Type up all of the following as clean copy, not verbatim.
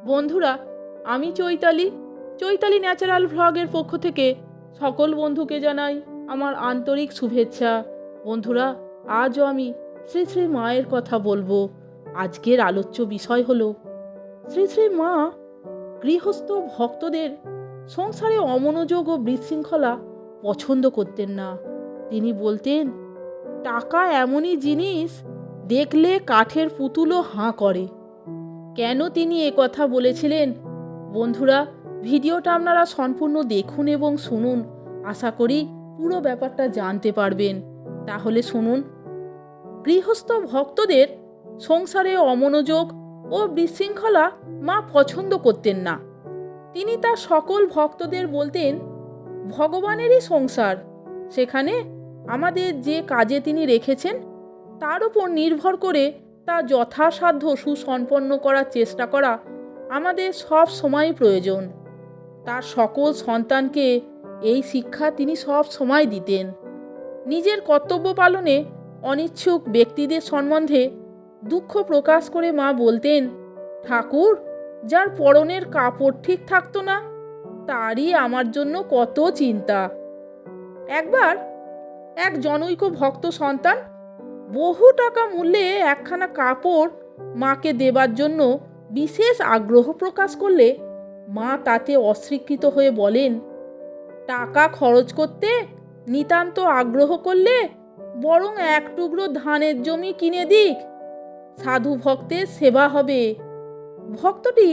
বন্ধুরা, আমি চৈতালি ন্যাচারাল ভ্লগের পক্ষ থেকে সকল বন্ধুকে জানাই আমার আন্তরিক শুভেচ্ছা। বন্ধুরা, আজও আমি শ্রী শ্রী মায়ের কথা বলবো। আজকের আলোচ্য বিষয় হলো শ্রী শ্রী মা গৃহস্থ ভক্তদের সংসারে অমনোযোগ ও বিশৃঙ্খলা পছন্দ করতেন না। তিনি বলতেন, টাকা এমনই জিনিস, দেখলে কাঠের পুতুলও হাঁ করে। কেন তিনি কথা বলেছিলেন? বন্ধুরা, ভিডিওটা আপনারা সম্পূর্ণ দেখুন এবং শুনুন। আশা করি পুরো ব্যাপারটা জানতে পারবেন। তাহলে শুনুন। গৃহস্থ ভক্তদের সংসারে অমনোযোগ ও বিশৃঙ্খলা মা পছন্দ করতেন না। তিনি তার সকল ভক্তদের বলতেন, ভগবানেরই সংসার, সেখানে আমাদের যে কাজে তিনি রেখেছেন তার উপর নির্ভর করে তা যথাসাধ্য সুসম্পন্ন করার চেষ্টা করা আমাদের সব সময় প্রয়োজন। তার সকল সন্তানকে এই শিক্ষা তিনি সব সময় দিতেন। নিজের কর্তব্য পালনে অনিচ্ছুক ব্যক্তিদের সম্বন্ধে দুঃখ প্রকাশ করে মা বলতেন, ঠাকুর, যার পরনের কাপড় ঠিক থাকতো না, তারই আমার জন্য কত চিন্তা। একবার এক জনৈক ভক্ত সন্তান বহু টাকা মূল্যে একখানা কাপড় মাকে দেবার জন্য বিশেষ আগ্রহ প্রকাশ করলে মা তাতে অস্বীকৃত হয়ে বলেন, টাকা খরচ করতে নিতান্ত আগ্রহ করলে বরং এক টুকরো ধানের জমি কিনে দিক, সাধু ভক্তের সেবা হবে। ভক্তটি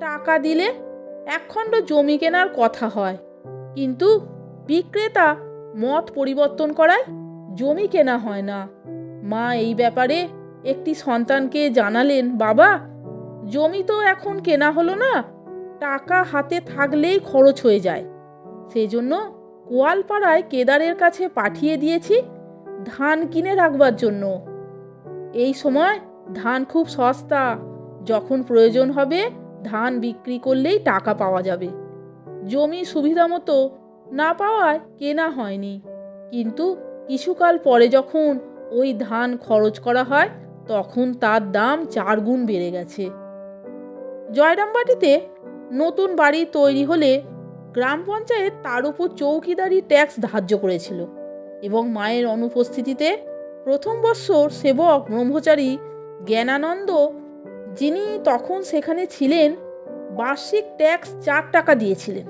টাকা দিলে একখণ্ড জমি কেনার কথা হয়, কিন্তু বিক্রেতা মত পরিবর্তন করায় জমি কেনা হয় না। মা এই ব্যাপারে একটি সন্তানকে জানালেন, বাবা, জমি তো এখন কেনা হলো না, টাকা হাতে থাকলেই খরচ হয়ে যায়, সেজন্য গোয়ালপাড়ায় কেদারের কাছে পাঠিয়ে দিয়েছি ধান কিনে রাখবার জন্য। এই সময় ধান খুব সস্তা, যখন প্রয়োজন হবে ধান বিক্রি করলেই টাকা পাওয়া যাবে। জমি সুবিধা মতো না পাওয়ায় কেনা হয়নি, কিন্তু কিছুকাল পরে যখন ওই ধান খরচ করা হয় তখন তার দাম 4 গুণ বেড়ে গেছে। জয়রামবাটিতে নতুন বাড়ি তৈরি হলে গ্রাম পঞ্চায়েত তার উপর চৌকিদারি ট্যাক্স ধার্য করেছিল এবং মায়ের অনুপস্থিতিতে প্রথম বৎসর সেবক ব্রহ্মচারী জ্ঞানানন্দ, যিনি তখন সেখানে ছিলেন, বার্ষিক ট্যাক্স 4 টাকা দিয়েছিলেন।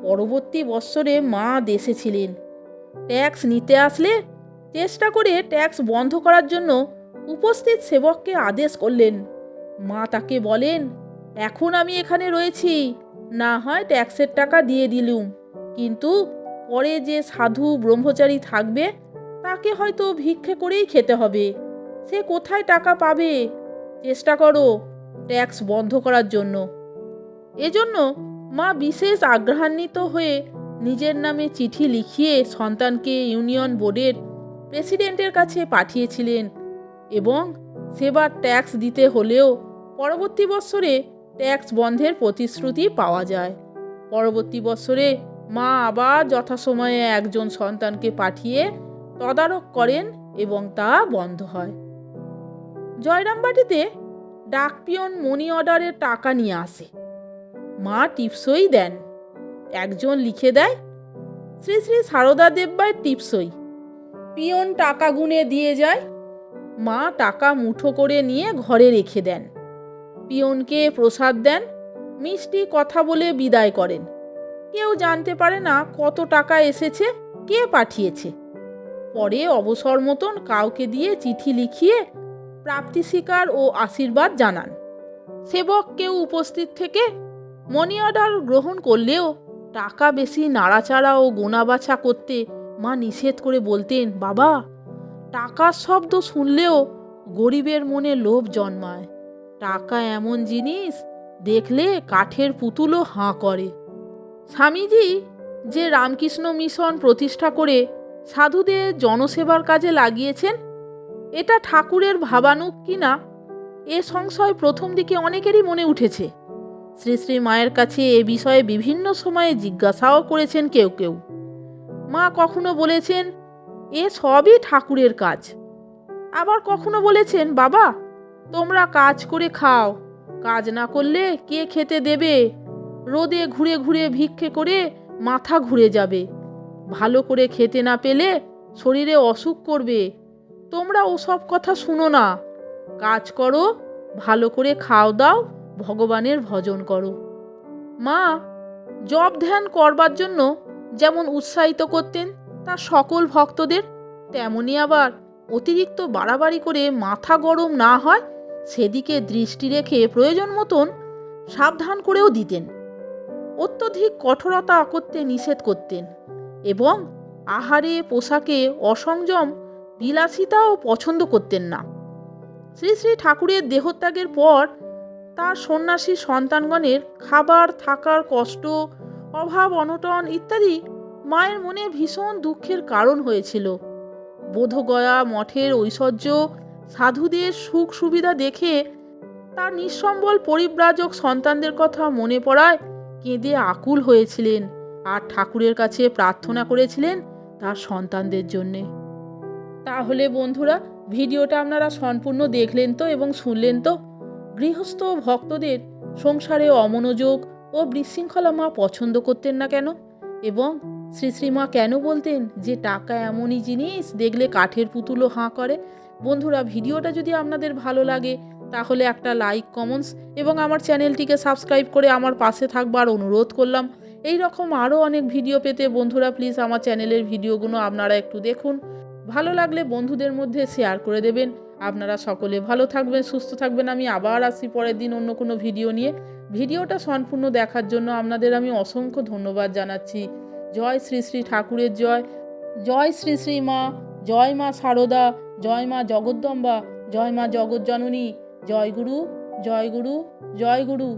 পরবর্তী বৎসরে মা দেশে ছিলেন। ট্যাক্স নিতে আসলে চেষ্টা করে ট্যাক্স বন্ধ করার জন্য উপস্থিত সেবককে আদেশ করলেন। মা তাকে বলেন, এখন আমি এখানে রয়েছি, না হয় ট্যাক্সের টাকা দিয়ে দিলুম, কিন্তু পরে যে সাধু ব্রহ্মচারী থাকবে তাকে হয়তো ভিক্ষে করেই খেতে হবে, সে কোথায় টাকা পাবে? চেষ্টা করো ট্যাক্স বন্ধ করার জন্য। এজন্য মা বিশেষ আগ্রহান্বিত হয়ে নিজের নামে চিঠি লিখিয়ে সন্তানকে ইউনিয়ন বোর্ডের প্রেসিডেন্টের কাছে পাঠিয়েছিলেন এবং সেবার ট্যাক্স দিতে হলেও পরবর্তী বৎসরে ট্যাক্স বন্ধের প্রতিশ্রুতি পাওয়া যায়। পরবর্তী বৎসরে মা আবার যথাসময়ে একজন সন্তানকে পাঠিয়ে তদারক করেন এবং তা বন্ধ হয়। জয়রামবাটিতে ডাকপিয়ন মনি অর্ডারের টাকা নিয়ে আসে। মা টিপসই দেন। একজন লিখে দেয়, শ্রী শ্রী সারদা দেববাই টিপসই। পিয়ন টাকা গুনে দিয়ে যায়। মা টাকা মুঠো করে নিয়ে ঘরে রেখে দেন। পিয়নকে প্রসাদ দেন, মিষ্টি কথা বলে বিদায় করেন। কেউ জানতে পারে না কত টাকা এসেছে, কে পাঠিয়েছে। পরে অবসর মতন কাউকে দিয়ে চিঠি লিখিয়ে প্রাপ্তি স্বীকার ও আশীর্বাদ জানান। সেবক কেউ উপস্থিত থেকে মনি অর্ডার গ্রহণ করলেও টাকা বেশি নাড়াচাড়া ও গোনাবাছা করতে মা নিষেধ করে বলতেন, বাবা, টাকার শব্দ শুনলেও গরিবের মনে লোভ জন্মায়। টাকা এমন জিনিস, দেখলে কাঠের পুতুলও হাঁ করে। স্বামীজি যে রামকৃষ্ণ মিশন প্রতিষ্ঠা করে সাধুদের জনসেবার কাজে লাগিয়েছেন, এটা ঠাকুরের ভাবানুক কিনা এ সংশয় প্রথম দিকে অনেকেরই মনে উঠেছে। শ্রী শ্রী মায়ের কাছে এ বিষয়ে বিভিন্ন সময়ে জিজ্ঞাসাও করেছেন কেউ কেউ। মা কখনো বলেছেন, এ সবই ঠাকুরের কাজ। আবার কখনো বলেছেন, বাবা, তোমরা কাজ করে খাও, কাজ না করলে কে খেতে দেবে? রোদে ঘুরে ঘুরে ভিক্ষে করে মাথা ঘুরে যাবে। ভালো করে খেতে না পেলে শরীরে অসুখ করবে। তোমরা ওসব কথা শুনো না। কাজ করো, ভালো করে খাও দাও, ভগবানের ভজন করো। মা জপ ধ্যান করবার জন্য যেমন উৎসাহিত করতেন তার সকল ভক্তদের, তেমনি আবার অতিরিক্ত বাড়াবাড়ি করে মাথা গরম না হয় সেদিকে দৃষ্টি রেখে প্রয়োজন মতন সাবধান করেও দিতেন। অত্যধিক কঠোরতা করতে নিষেধ করতেন এবং আহারে পোশাকে অসংযম বিলাসিতাও পছন্দ করতেন না। শ্রী শ্রী ঠাকুরের দেহত্যাগের পর তার সন্ন্যাসী সন্তানগণের খাবার থাকার কষ্ট, অভাব অনটন ইত্যাদি মায়ের মনে ভীষণ দুঃখের কারণ হয়েছিল। বোধগয়া মঠের ঐশ্বর্য, সাধুদের সুখ সুবিধা দেখে তার নিঃসম্বল পরিব্রাজক সন্তানদের কথা মনে পড়ায় কেঁদে আকুল হয়েছিলেন আর ঠাকুরের কাছে প্রার্থনা করেছিলেন তার সন্তানদের জন্যে। তাহলে বন্ধুরা, ভিডিওটা আপনারা সম্পূর্ণ দেখলেন তো এবং শুনলেন তো? গৃহস্থ ভক্তদের সংসারে অমনোযোগ ও বিশৃঙ্খলা মা পছন্দ করতেন না কেন, এবং শ্রী শ্রীমা কেন বলতেন যে টাকা এমনই জিনিস দেখলে কাঠের পুতুলও হাঁ করে। বন্ধুরা, ভিডিওটা যদি আপনাদের ভালো লাগে তাহলে একটা লাইক, কমেন্টস এবং আমার চ্যানেলটিকে সাবস্ক্রাইব করে আমার পাশে থাকবার অনুরোধ করলাম। এই রকম আরও অনেক ভিডিও পেতে বন্ধুরা প্লিজ আমার চ্যানেলের ভিডিওগুলো আপনারা একটু দেখুন। ভালো লাগলে বন্ধুদের মধ্যে শেয়ার করে দেবেন। আপনারা সকলে ভালো থাকবেন, সুস্থ থাকবেন। আমি আবার আসি পরের দিন অন্য কোনো ভিডিও নিয়ে। ভিডিওটা সম্পূর্ণ দেখার জন্য আপনাদের আমি অসংখ্য ধন্যবাদ জানাচ্ছি। জয় শ্রী শ্রী ঠাকুরের জয়, জয় শ্রী শ্রী মা, জয় মা সারদা, জয় মা জগদ্দম্বা, জয় মা জগজ্জননী, জয় গুরু, জয় গুরু, জয় গুরু।